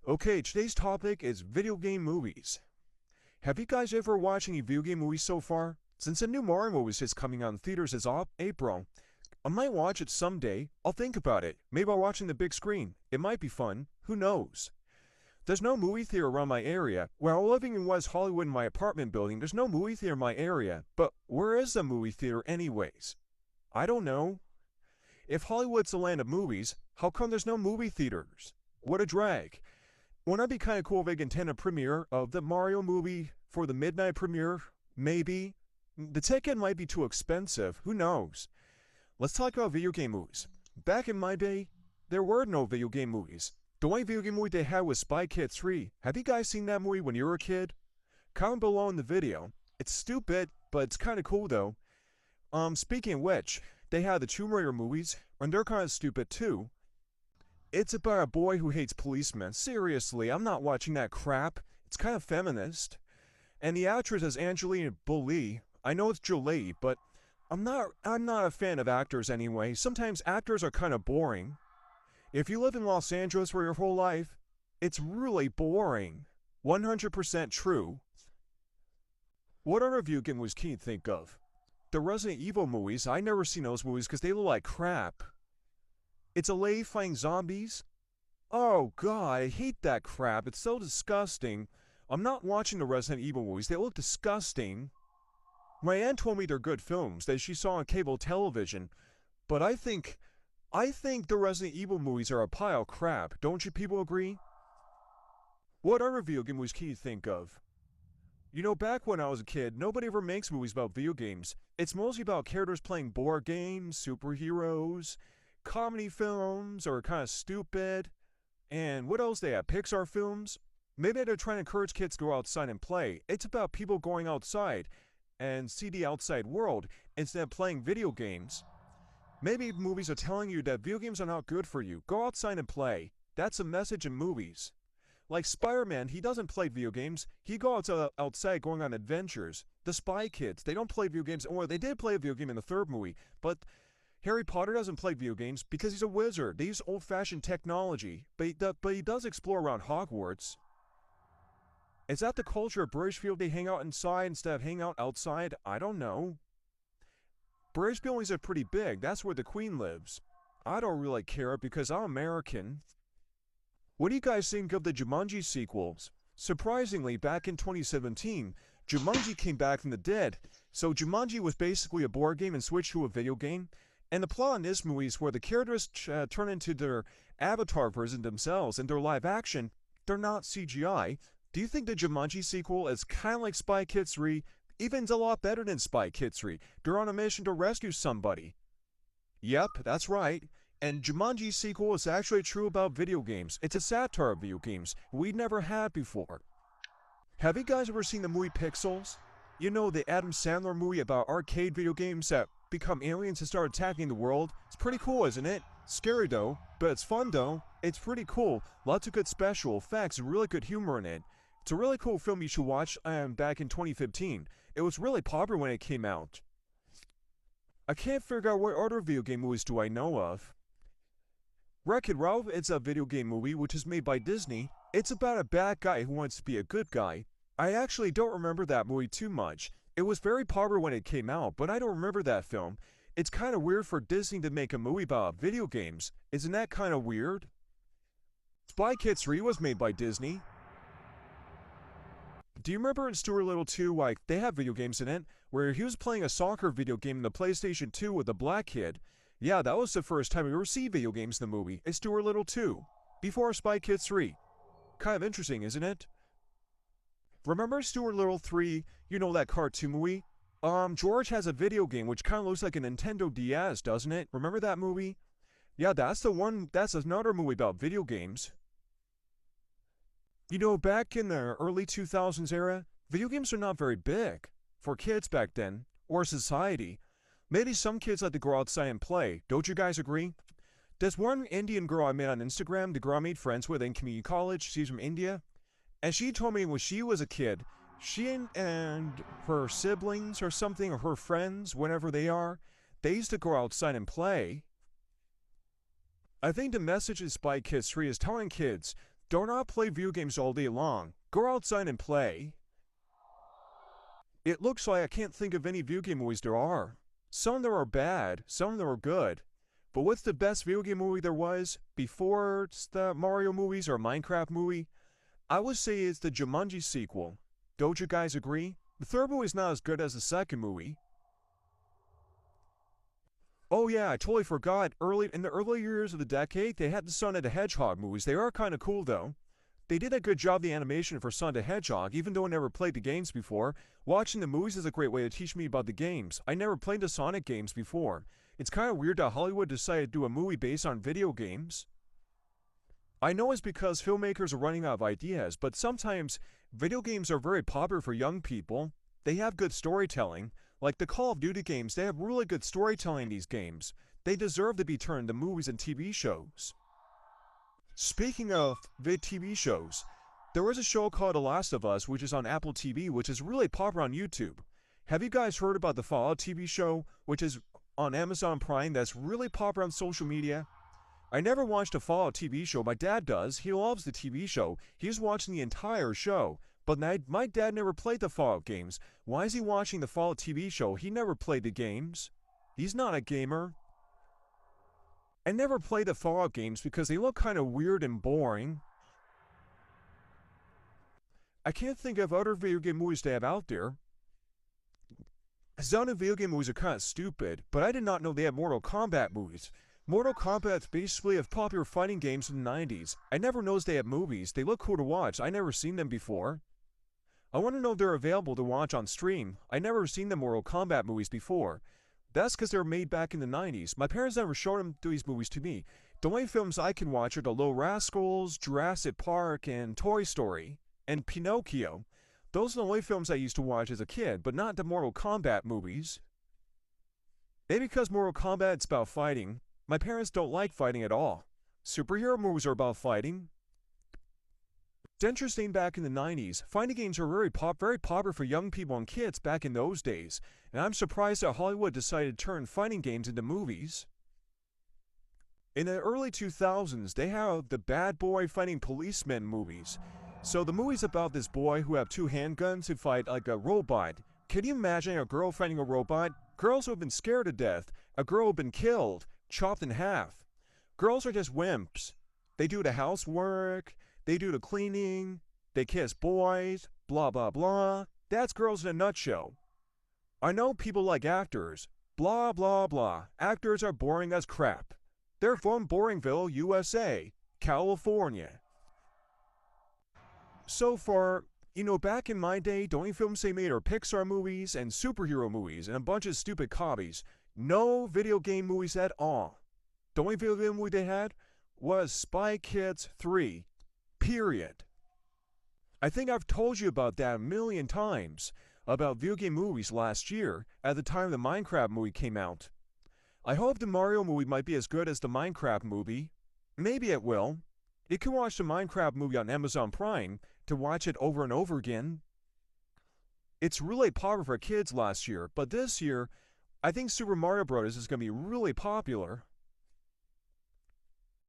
Okay, today's topic is video game movies. Have you guys ever watched any video game movies so far? Since a new Mario movie is coming out in theaters this April, I might watch it someday. I'll think about it. Maybe I'll watch it on the big screen. It might be fun. Who knows? There's no movie theater around my area. While living in West Hollywood in my apartment building, there's no movie theater in my area. But where is the movie theater anyways? I don't know. If Hollywood's the land of movies, how come there's no movie theaters? What a drag. Wouldn't it be kind of cool if they can attend a premiere of the Mario movie for the midnight premiere? Maybe. The ticket might be too expensive. Who knows? Let's talk about video game movies. Back in my day, there were no video game movies. The only video game movie they had was Spy Kids 3. Have you guys seen that movie when you were a kid? Comment below in the video. It's stupid, but it's kind of cool though. Speaking of which, they had the Tomb Raider movies, and they're kind of stupid too. It's about a boy who hates policemen. Seriously, I'm not watching that crap. It's kind of feminist. And the actress is Angelina Jolie. I know it's Jolie, but I'm not a fan of actors anyway. Sometimes actors are kind of boring. If you live in Los Angeles for your whole life, it's really boring. 100% true. What other video game movies can you think of? The Resident Evil movies, I never seen those movies because they look like crap. It's a lady fighting zombies? Oh god, I hate that crap. It's so disgusting. I'm not watching the Resident Evil movies. They look disgusting. My aunt told me they're good films that she saw on cable television, but I think the Resident Evil movies are a pile of crap. Don't you people agree? What other video game movies can you think of? You know, back when I was a kid, nobody ever makes movies about video games. It's mostly about characters playing board games, superheroes, comedy films are kind of stupid. And what else they have? Pixar films? Maybe they're trying to encourage kids to go outside and play. It's about people going outside and see the outside world instead of playing video games. Maybe movies are telling you that video games are not good for you. Go outside and play. That's a message in movies. Like Spider-Man, he doesn't play video games. He goes outside going on adventures. The Spy Kids, they don't play video games. Or they did play a video game in the third movie, but Harry Potter doesn't play video games because he's a wizard. They use old-fashioned technology, but he does explore around Hogwarts. Is that the culture of British they hang out inside instead of hang out outside? I don't know. British buildings are pretty big. That's where the Queen lives. I don't really care because I'm American. What do you guys think of the Jumanji sequels? Surprisingly, back in 2017, Jumanji came back from the dead. So Jumanji was basically a board game and switched to a video game. And the plot in this movie is where the characters turn into their avatar version themselves, and they're live action. They're not CGI. Do you think the Jumanji sequel is kind of like Spy Kids 3? Even a lot better than Spy Kids 3. They're on a mission to rescue somebody. Yep, that's right. And Jumanji's sequel is actually true about video games. It's a satire of video games we never had before. Have you guys ever seen the movie Pixels? You know, the Adam Sandler movie about arcade video games that become aliens and start attacking the world? It's pretty cool, isn't it? Scary though, but it's fun though. It's pretty cool. Lots of good special effects and really good humor in it. It's a really cool film you should watch back in 2015. It was really popular when it came out. I can't figure out what other video game movies do I know of. Wreck-It Ralph, it's a video game movie which is made by Disney. It's about a bad guy who wants to be a good guy. I actually don't remember that movie too much. It was very popular when it came out, but I don't remember that film. It's kind of weird for Disney to make a movie about video games. Isn't that kind of weird? Spy Kids 3 was made by Disney. Do you remember in Stuart Little 2, like, they have video games in it, where he was playing a soccer video game in the PlayStation 2 with a black kid? Yeah, that was the first time we ever see video games in the movie. It's Stuart Little 2, before Spy Kids 3. Kind of interesting, isn't it? Remember Stuart Little 3, you know that cartoon movie? George has a video game which kind of looks like a Nintendo DS, doesn't it? Remember that movie? Yeah, that's the one, that's another movie about video games. You know, back in the early 2000s era, video games are not very big for kids back then, or society. Maybe some kids like to go outside and play. Don't you guys agree? There's one Indian girl I met on Instagram, the girl I made friends with in community college. She's from India. And she told me when she was a kid, she and her siblings or something, or her friends, whenever they are, they used to go outside and play. I think the message in Spy Kids 3 is telling kids Do not play video games all day long. Go outside and play. It looks like I can't think of any video game movies there are. Some of them are bad, some of them are good. But what's the best video game movie there was before the Mario movies or Minecraft movie? I would say it's the Jumanji sequel. Don't you guys agree? The third movie is not as good as the second movie. Oh yeah, I totally forgot. In the early years of the decade, they had the Sonic the Hedgehog movies. They are kind of cool though. They did a good job of the animation for Sonic the Hedgehog, even though I never played the games before. Watching the movies is a great way to teach me about the games. I never played the Sonic games before. It's kind of weird that Hollywood decided to do a movie based on video games. I know it's because filmmakers are running out of ideas, but sometimes video games are very popular for young people. They have good storytelling. Like the Call of Duty games, they have really good storytelling in these games. They deserve to be turned into movies and TV shows. Speaking of TV shows, there is a show called The Last of Us, which is on Apple TV, which is really popular on YouTube. Have you guys heard about the Fallout TV show, which is on Amazon Prime, that's really popular on social media? I never watched a Fallout TV show. My dad does. He loves the TV show. He's watching the entire show. But my dad never played the Fallout games. Why is he watching the Fallout TV show? He never played the games. He's not a gamer. I never played the Fallout games because they look kind of weird and boring. I can't think of other video game movies they have out there. Some video game movies are kind of stupid, but I did not know they had Mortal Kombat movies. Mortal Kombat's basically a popular fighting games in the 90s. I never noticed they had movies. They look cool to watch. I never seen them before. I want to know if they're available to watch on stream. I never seen the Mortal Kombat movies before. That's because they were made back in the 90s. My parents never showed these movies to me. The only films I can watch are The Little Rascals, Jurassic Park, and Toy Story, and Pinocchio. Those are the only films I used to watch as a kid, but not the Mortal Kombat movies. Maybe because Mortal Kombat is about fighting. My parents don't like fighting at all. Superhero movies are about fighting. It's interesting, back in the 90s, fighting games were very popular for young people and kids back in those days, and I'm surprised that Hollywood decided to turn fighting games into movies. In the early 2000s, they have the bad boy fighting policemen movies. So the movie's about this boy who have two handguns who fight like a robot. Can you imagine a girl fighting a robot? Girls who have been scared to death. A girl who have been killed, chopped in half. Girls are just wimps. They do the housework. They do the cleaning, they kiss boys, blah blah blah. That's girls in a nutshell. I know people like actors, blah blah blah. Actors are boring as crap. They're from Boringville, USA, California. So far, back in my day, the only films they made are Pixar movies and superhero movies and a bunch of stupid copies. No video game movies at all. The only video game movie they had was Spy Kids 3. Period. I think I've told you about that a million times, about video game movies last year, at the time the Minecraft movie came out. I hope the Mario movie might be as good as the Minecraft movie. Maybe it will. You can watch the Minecraft movie on Amazon Prime to watch it over and over again. It's really popular for kids last year, but this year, I think Super Mario Bros. Is going to be really popular.